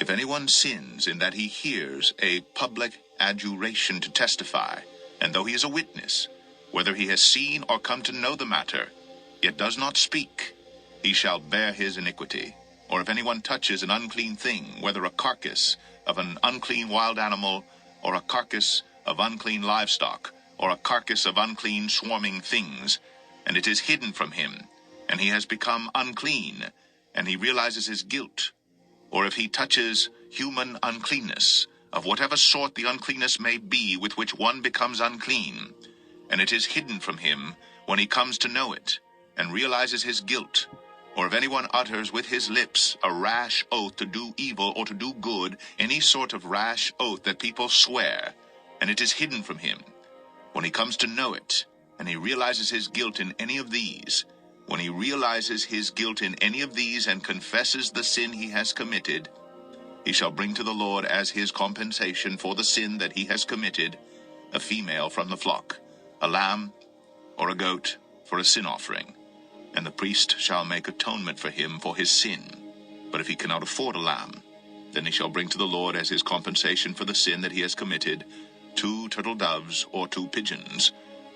If anyone sins in that he hears a public adjuration to testify, and though he is a witness, whether he has seen or come to know the matter, yet does not speak, he shall bear his iniquity. Or if anyone touches an unclean thing, whether a carcass of an unclean wild animal, or a carcass of unclean livestock, or a carcass of unclean swarming things, and it is hidden from him, and he has become unclean, and he realizes his guilt, or if he touches human uncleanness, of whatever sort the uncleanness may be with which one becomes unclean, and it is hidden from him when he comes to know it, and realizes his guilt, or if anyone utters with his lips a rash oath to do evil or to do good, any sort of rash oath that people swear, and it is hidden from him, when he comes to know it, and he realizes his guilt in any of these, when he realizes his guilt in any of these and confesses the sin he has committed, he shall bring to the Lord as his compensation for the sin that he has committed a female from the flock, a lamb or a goat for a sin offering, and the priest shall make atonement for him for his sin. But if he cannot afford a lamb, then he shall bring to the Lord as his compensation for the sin that he has committed 2 turtle doves or 2 pigeons,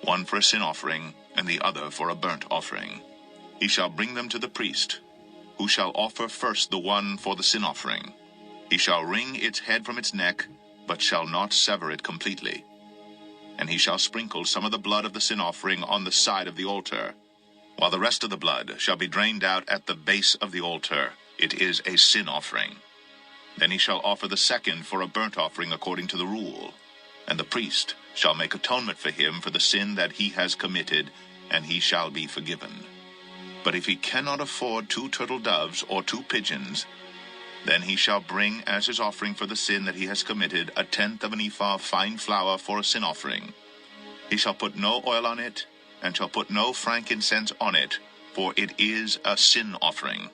one for a sin offering and the other for a burnt offering. He shall bring them to the priest, who shall offer first the one for the sin offering. He shall wring its head from its neck, but shall not sever it completely. And he shall sprinkle some of the blood of the sin offering on the side of the altar, while the rest of the blood shall be drained out at the base of the altar. It is a sin offering. Then he shall offer the second for a burnt offering according to the rule, and the priest shall make atonement for him for the sin that he has committed, and he shall be forgiven. But if he cannot afford 2 turtle doves or 2 pigeons, then he shall bring as his offering for the sin that he has committed 1/10 of an ephah of fine flour for a sin offering. He shall put no oil on it, and shall put no frankincense on it, for it is a sin offering.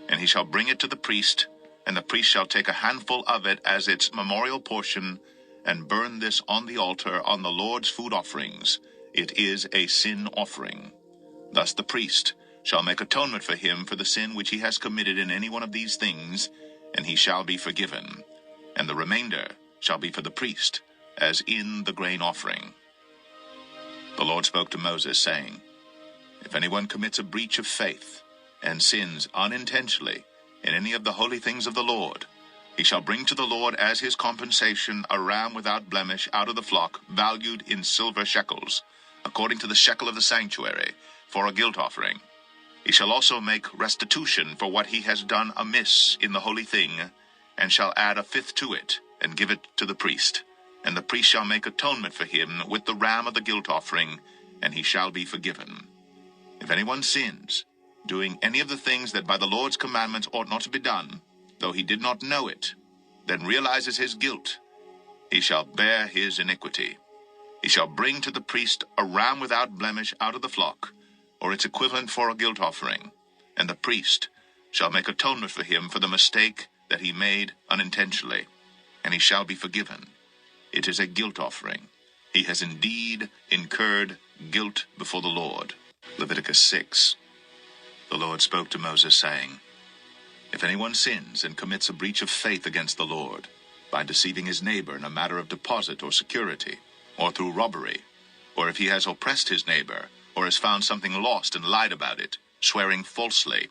And he shall bring it to the priest, and the priest shall take a handful of it as its memorial portion, and burn this on the altar on the Lord's food offerings. It is a sin offering. Thus the priest shall make atonement for him for the sin which he has committed in any one of these things, and he shall be forgiven. And the remainder shall be for the priest, as in the grain offering. The Lord spoke to Moses, saying, If anyone commits a breach of faith, and sins unintentionally in any of the holy things of the Lord, he shall bring to the Lord as his compensation a ram without blemish out of the flock, valued in silver shekels, according to the shekel of the sanctuary, for a guilt offering. He shall also make restitution for what he has done amiss in the holy thing, and shall add 1/5 to it, and give it to the priest. And the priest shall make atonement for him with the ram of the guilt offering, and he shall be forgiven. If anyone sins, doing any of the things that by the Lord's commandments ought not to be done, though he did not know it, then realizes his guilt, he shall bear his iniquity. He shall bring to the priest a ram without blemish out of the flock, or its equivalent for a guilt offering, and the priest shall make atonement for him for the mistake that he made unintentionally, and he shall be forgiven. It is a guilt offering. He has indeed incurred guilt before the Lord. Leviticus 6. The Lord spoke to Moses, saying, If anyone sins and commits a breach of faith against the Lord, by deceiving his neighbor in a matter of deposit or security, or through robbery, or if he has oppressed his neighbor, or has found something lost and lied about it, swearing falsely,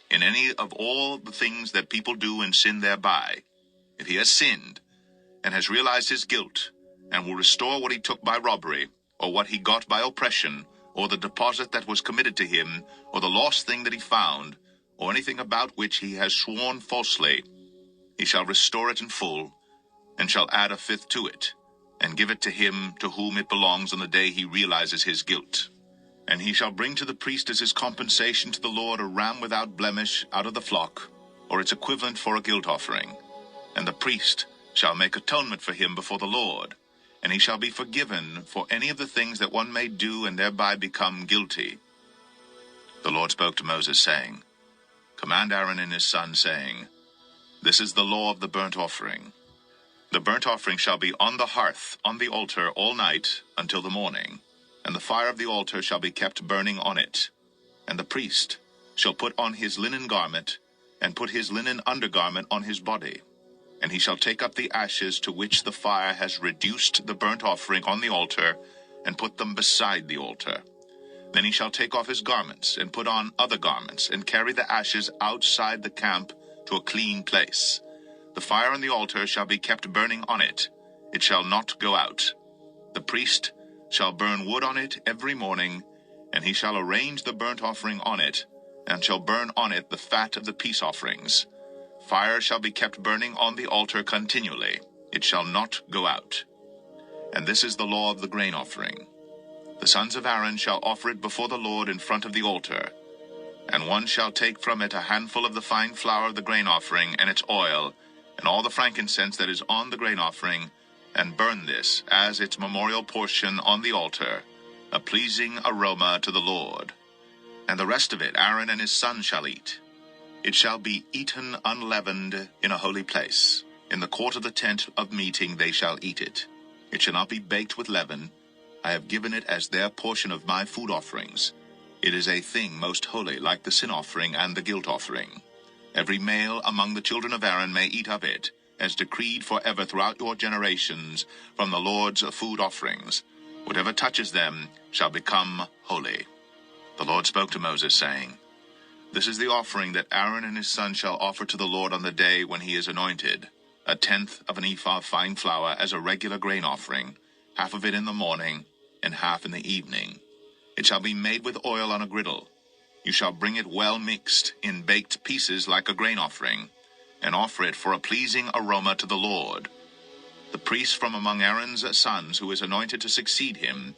in any of all the things that people do and sin thereby, if he has sinned, and has realized his guilt, and will restore what he took by robbery, or what he got by oppression, or the deposit that was committed to him, or the lost thing that he found, or anything about which he has sworn falsely, he shall restore it in full, and shall add 1/5 to it, and give it to him to whom it belongs on the day he realizes his guilt. And he shall bring to the priest as his compensation to the Lord a ram without blemish out of the flock, or its equivalent for a guilt offering. And the priest shall make atonement for him before the Lord, and he shall be forgiven for any of the things that one may do and thereby become guilty. The Lord spoke to Moses, saying, Command Aaron and his sons, saying, This is the law of the burnt offering. The burnt offering shall be on the hearth, on the altar, all night until the morning, and the fire of the altar shall be kept burning on it. And the priest shall put on his linen garment, and put his linen undergarment on his body, And he shall take up the ashes to which the fire has reduced the burnt offering on the altar, and put them beside the altar. Then he shall take off his garments, and put on other garments, and carry the ashes outside the camp to a clean place. The fire on the altar shall be kept burning on it. It shall not go out. The priest shall burn wood on it every morning, and he shall arrange the burnt offering on it, and shall burn on it the fat of the peace offerings. Fire shall be kept burning on the altar continually. It shall not go out. And this is the law of the grain offering. The sons of Aaron shall offer it before the Lord in front of the altar. And one shall take from it a handful of the fine flour of the grain offering, and its oil, and all the frankincense that is on the grain offering, and burn this as its memorial portion on the altar, a pleasing aroma to the Lord. And the rest of it Aaron and his sons shall eat. It shall be eaten unleavened in a holy place. In the court of the tent of meeting they shall eat it. It shall not be baked with leaven. I have given it as their portion of my food offerings. It is a thing most holy, like the sin offering and the guilt offering. Every male among the children of Aaron may eat of it, as decreed forever throughout your generations, from the Lord's food offerings. Whatever touches them shall become holy. The Lord spoke to Moses, saying, This is the offering that Aaron and his sons shall offer to the Lord on the day when he is anointed, 1/10 of an ephah of fine flour as a regular grain offering, half of it in the morning, and half in the evening. It shall be made with oil on a griddle. You shall bring it well mixed, in baked pieces like a grain offering, and offer it for a pleasing aroma to the Lord. The priest from among Aaron's sons, who is anointed to succeed him,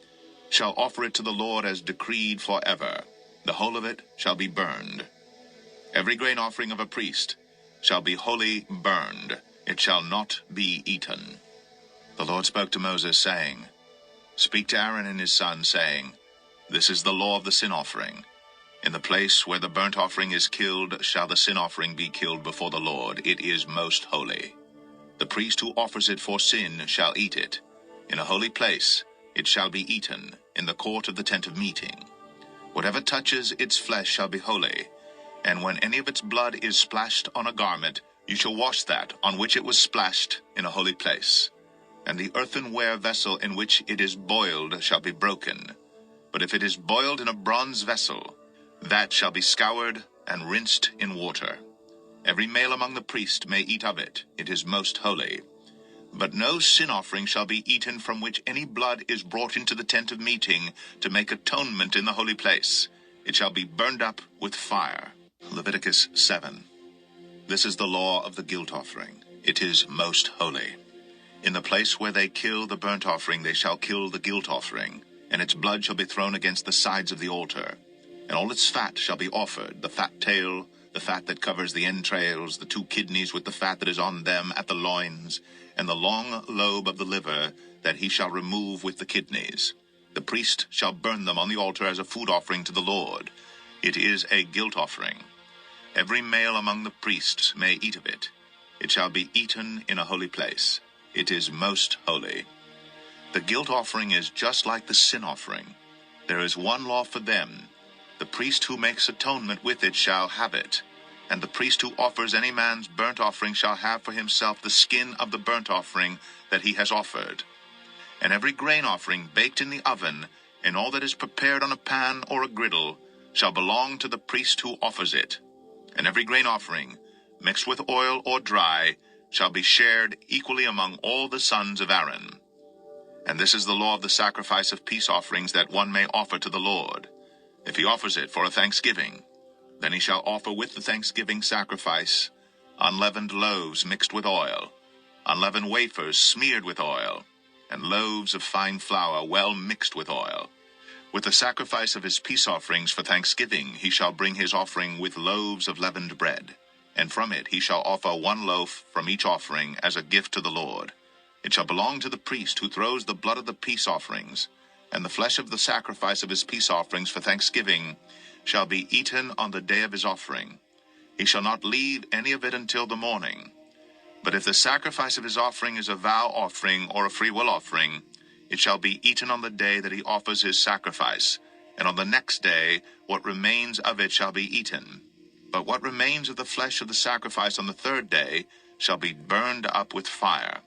shall offer it to the Lord as decreed forever. The whole of it shall be burned. Every grain offering of a priest shall be wholly burned. It shall not be eaten. The Lord spoke to Moses, saying, Speak to Aaron and his sons, saying, This is the law of the sin offering. In the place where the burnt offering is killed shall the sin offering be killed before the Lord. It is most holy. The priest who offers it for sin shall eat it. In a holy place it shall be eaten, in the court of the tent of meeting. Whatever touches its flesh shall be holy, and when any of its blood is splashed on a garment, you shall wash that on which it was splashed in a holy place. And the earthenware vessel in which it is boiled shall be broken. But if it is boiled in a bronze vessel, that shall be scoured and rinsed in water. Every male among the priests may eat of it. It is most holy. But no sin offering shall be eaten from which any blood is brought into the tent of meeting to make atonement in the holy place. It shall be burned up with fire. Leviticus 7. This is the law of the guilt offering. It is most holy. In the place where they kill the burnt offering they shall kill the guilt offering, and its blood shall be thrown against the sides of the altar. And all its fat shall be offered, the fat tail, the fat that covers the entrails, the 2 kidneys with the fat that is on them at the loins, and the long lobe of the liver that he shall remove with the kidneys. The priest shall burn them on the altar as a food offering to the Lord. It is a guilt offering. Every male among the priests may eat of it. It shall be eaten in a holy place. It is most holy. The guilt offering is just like the sin offering. There is one law for them. The priest who makes atonement with it shall have it, and the priest who offers any man's burnt offering shall have for himself the skin of the burnt offering that he has offered. And every grain offering baked in the oven, and all that is prepared on a pan or a griddle, shall belong to the priest who offers it. And every grain offering, mixed with oil or dry, shall be shared equally among all the sons of Aaron. And this is the law of the sacrifice of peace offerings that one may offer to the Lord. If he offers it for a thanksgiving, then he shall offer with the thanksgiving sacrifice unleavened loaves mixed with oil, unleavened wafers smeared with oil, and loaves of fine flour well mixed with oil. With the sacrifice of his peace offerings for thanksgiving he shall bring his offering with loaves of leavened bread, and from it he shall offer 1 loaf from each offering as a gift to the Lord. It shall belong to the priest who throws the blood of the peace offerings, and the flesh of the sacrifice of his peace offerings for thanksgiving shall be eaten on the day of his offering. He shall not leave any of it until the morning. But if the sacrifice of his offering is a vow offering or a freewill offering, it shall be eaten on the day that he offers his sacrifice, and on the next day what remains of it shall be eaten. But what remains of the flesh of the sacrifice on the third day shall be burned up with fire.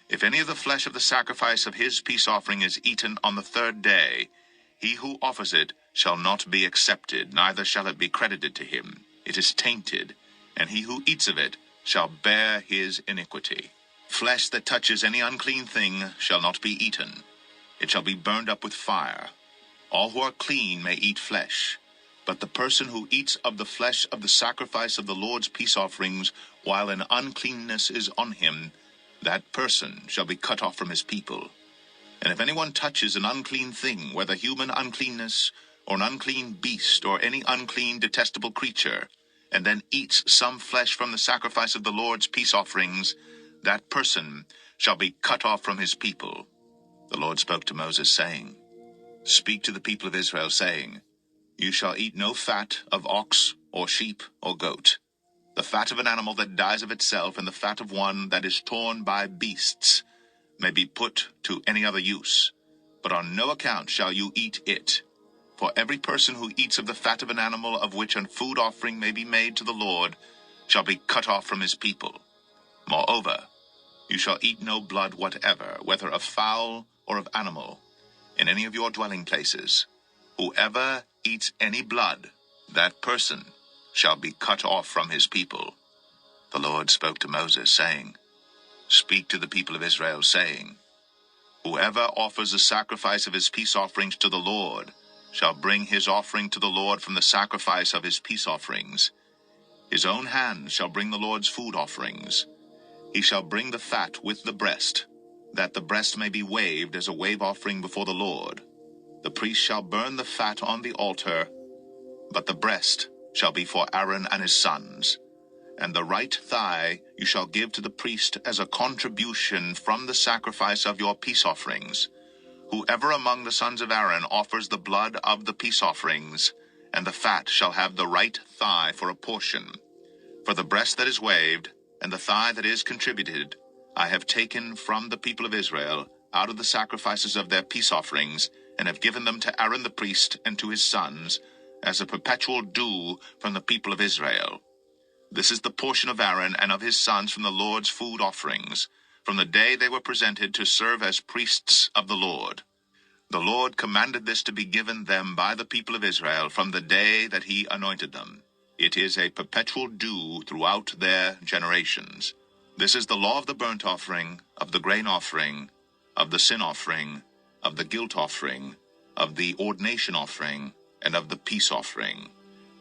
If any of the flesh of the sacrifice of his peace offering is eaten on the third day, he who offers it shall not be accepted, neither shall it be credited to him. It is tainted, and he who eats of it shall bear his iniquity. Flesh that touches any unclean thing shall not be eaten. It shall be burned up with fire. All who are clean may eat flesh, but the person who eats of the flesh of the sacrifice of the Lord's peace offerings while an uncleanness is on him, that person shall be cut off from his people. And if anyone touches an unclean thing, whether human uncleanness, or an unclean beast, or any unclean detestable creature, and then eats some flesh from the sacrifice of the Lord's peace offerings, that person shall be cut off from his people. The Lord spoke to Moses, saying, Speak to the people of Israel, saying, You shall eat no fat of ox, or sheep, or goat. The fat of an animal that dies of itself, and the fat of one that is torn by beasts, may be put to any other use. But on no account shall you eat it. For every person who eats of the fat of an animal of which a food offering may be made to the Lord shall be cut off from his people. Moreover, you shall eat no blood whatever, whether of fowl or of animal, in any of your dwelling places. Whoever eats any blood, that person shall be cut off from his people. The Lord spoke to Moses, saying, Speak to the people of Israel, saying, Whoever offers a sacrifice of his peace offerings to the Lord shall bring his offering to the Lord from the sacrifice of his peace offerings. His own hand shall bring the Lord's food offerings. He shall bring the fat with the breast, that the breast may be waved as a wave offering before the Lord. The priest shall burn the fat on the altar, but the breast shall be for Aaron and his sons. And the right thigh you shall give to the priest as a contribution from the sacrifice of your peace offerings. Whoever among the sons of Aaron offers the blood of the peace offerings, and the fat shall have the right thigh for a portion. For the breast that is waved, and the thigh that is contributed, I have taken from the people of Israel out of the sacrifices of their peace offerings, and have given them to Aaron the priest and to his sons, as a perpetual due from the people of Israel. This is the portion of Aaron and of his sons from the Lord's food offerings, from the day they were presented to serve as priests of the Lord. The Lord commanded this to be given them by the people of Israel from the day that he anointed them. It is a perpetual due throughout their generations. This is the law of the burnt offering, of the grain offering, of the sin offering, of the guilt offering, of the ordination offering, and of the peace offering,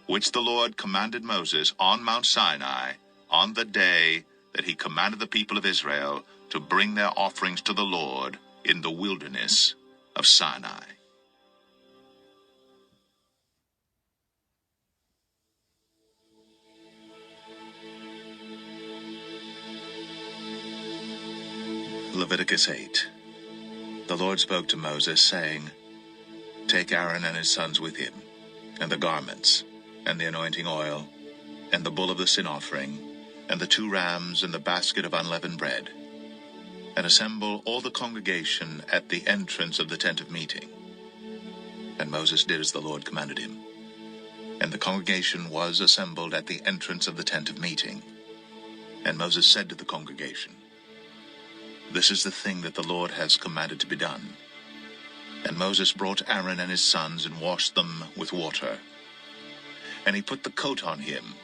which the Lord commanded Moses on Mount Sinai on the day that he commanded the people of Israel to bring their offerings to the Lord in the wilderness of Sinai. Leviticus 8. The Lord spoke to Moses, saying, Take Aaron and his sons with him, and the garments, and the anointing oil, and the bull of the sin offering, and the 2 rams, and the basket of unleavened bread, and assemble all the congregation at the entrance of the tent of meeting. And Moses did as the Lord commanded him. And the congregation was assembled at the entrance of the tent of meeting. And Moses said to the congregation, This is the thing that the Lord has commanded to be done. And Moses brought Aaron and his sons and washed them with water. And he put the coat on him,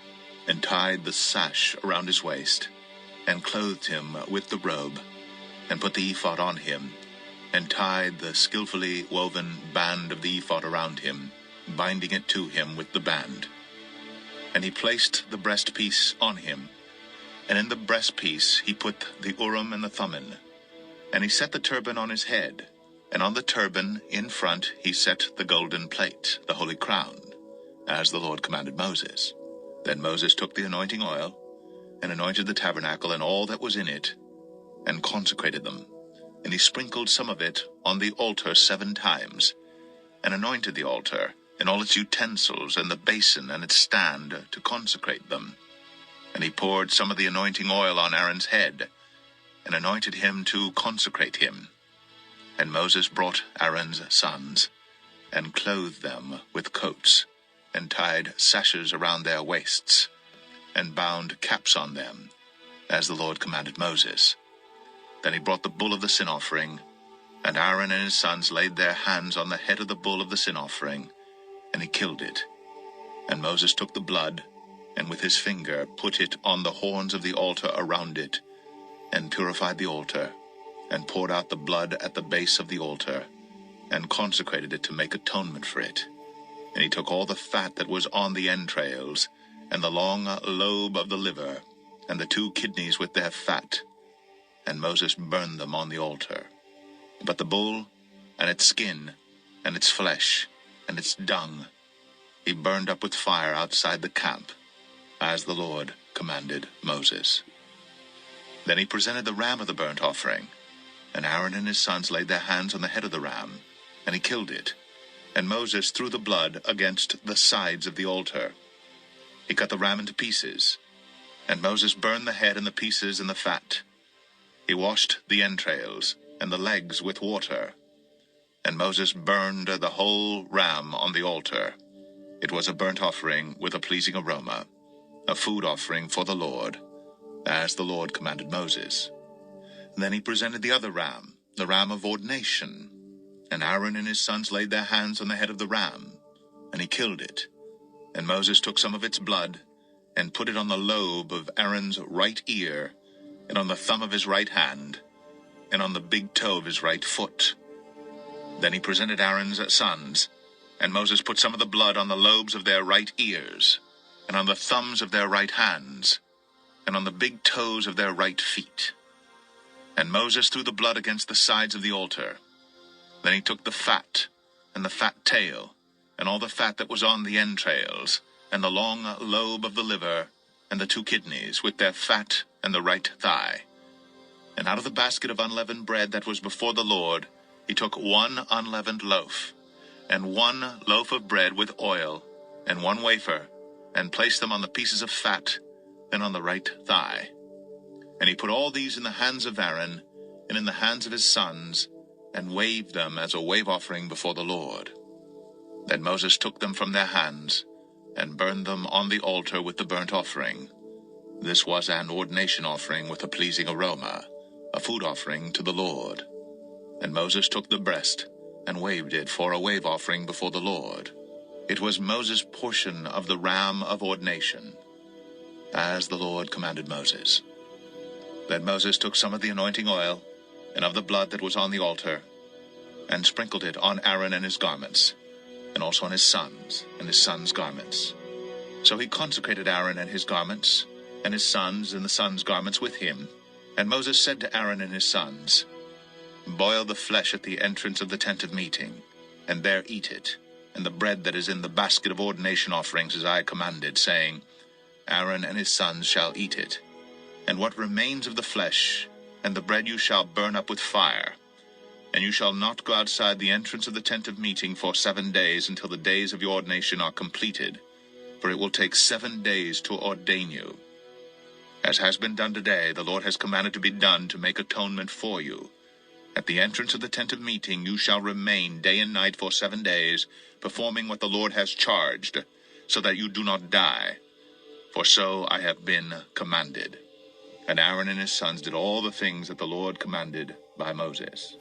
and tied the sash around his waist, and clothed him with the robe, and put the ephod on him, and tied the skillfully woven band of the ephod around him, binding it to him with the band. And he placed the breastpiece on him, and in the breastpiece he put the Urim and the Thummim. And he set the turban on his head, and on the turban in front he set the golden plate, the holy crown, as the Lord commanded Moses. Then Moses took the anointing oil, and anointed the tabernacle and all that was in it, and consecrated them. And he sprinkled some of it on the altar 7 times, and anointed the altar, and all its utensils, and the basin and its stand, to consecrate them. And he poured some of the anointing oil on Aaron's head, and anointed him to consecrate him. And Moses brought Aaron's sons, and clothed them with coats, and tied sashes around their waists, and bound caps on them, as the Lord commanded Moses. Then he brought the bull of the sin offering, and Aaron and his sons laid their hands on the head of the bull of the sin offering, and he killed it. And Moses took the blood, and with his finger put it on the horns of the altar around it, and purified the altar, and poured out the blood at the base of the altar, and consecrated it to make atonement for it. And he took all the fat that was on the entrails, and the long lobe of the liver, and the 2 kidneys with their fat, and Moses burned them on the altar. But the bull, and its skin, and its flesh, and its dung, he burned up with fire outside the camp, as the Lord commanded Moses. Then he presented the ram of the burnt offering, and Aaron and his sons laid their hands on the head of the ram, and he killed it. And Moses threw the blood against the sides of the altar. He cut the ram into pieces, and Moses burned the head and the pieces and the fat. He washed the entrails and the legs with water, and Moses burned the whole ram on the altar. It was a burnt offering with a pleasing aroma, a food offering for the Lord, as the Lord commanded Moses. Then he presented the other ram, the ram of ordination, and Aaron and his sons laid their hands on the head of the ram, and he killed it. And Moses took some of its blood, and put it on the lobe of Aaron's right ear, and on the thumb of his right hand, and on the big toe of his right foot. Then he presented Aaron's sons, and Moses put some of the blood on the lobes of their right ears, and on the thumbs of their right hands, and on the big toes of their right feet. And Moses threw the blood against the sides of the altar. Then he took the fat, and the fat tail, and all the fat that was on the entrails, and the long lobe of the liver, and the 2 kidneys, with their fat and the right thigh. And out of the basket of unleavened bread that was before the Lord, he took 1 unleavened loaf, and 1 loaf of bread with oil, and 1 wafer, and placed them on the pieces of fat, and on the right thigh. And he put all these in the hands of Aaron, and in the hands of his sons, and waved them as a wave offering before the Lord. Then Moses took them from their hands, and burned them on the altar with the burnt offering. This was an ordination offering with a pleasing aroma, a food offering to the Lord. And Moses took the breast, and waved it for a wave offering before the Lord. It was Moses' portion of the ram of ordination, as the Lord commanded Moses. Then Moses took some of the anointing oil, and of the blood that was on the altar, and sprinkled it on Aaron and his garments, and also on his sons and his sons' garments. So he consecrated Aaron and his garments, and his sons and the sons' garments with him. And Moses said to Aaron and his sons, "Boil the flesh at the entrance of the tent of meeting, and there eat it, and the bread that is in the basket of ordination offerings as I commanded, saying, Aaron and his sons shall eat it. And what remains of the flesh, and the bread you shall burn up with fire. And you shall not go outside the entrance of the tent of meeting for 7 days until the days of your ordination are completed, for it will take 7 days to ordain you. As has been done today, the Lord has commanded to be done to make atonement for you. At the entrance of the tent of meeting you shall remain day and night for 7 days, performing what the Lord has charged, so that you do not die. For so I have been commanded." And Aaron and his sons did all the things that the Lord commanded by Moses.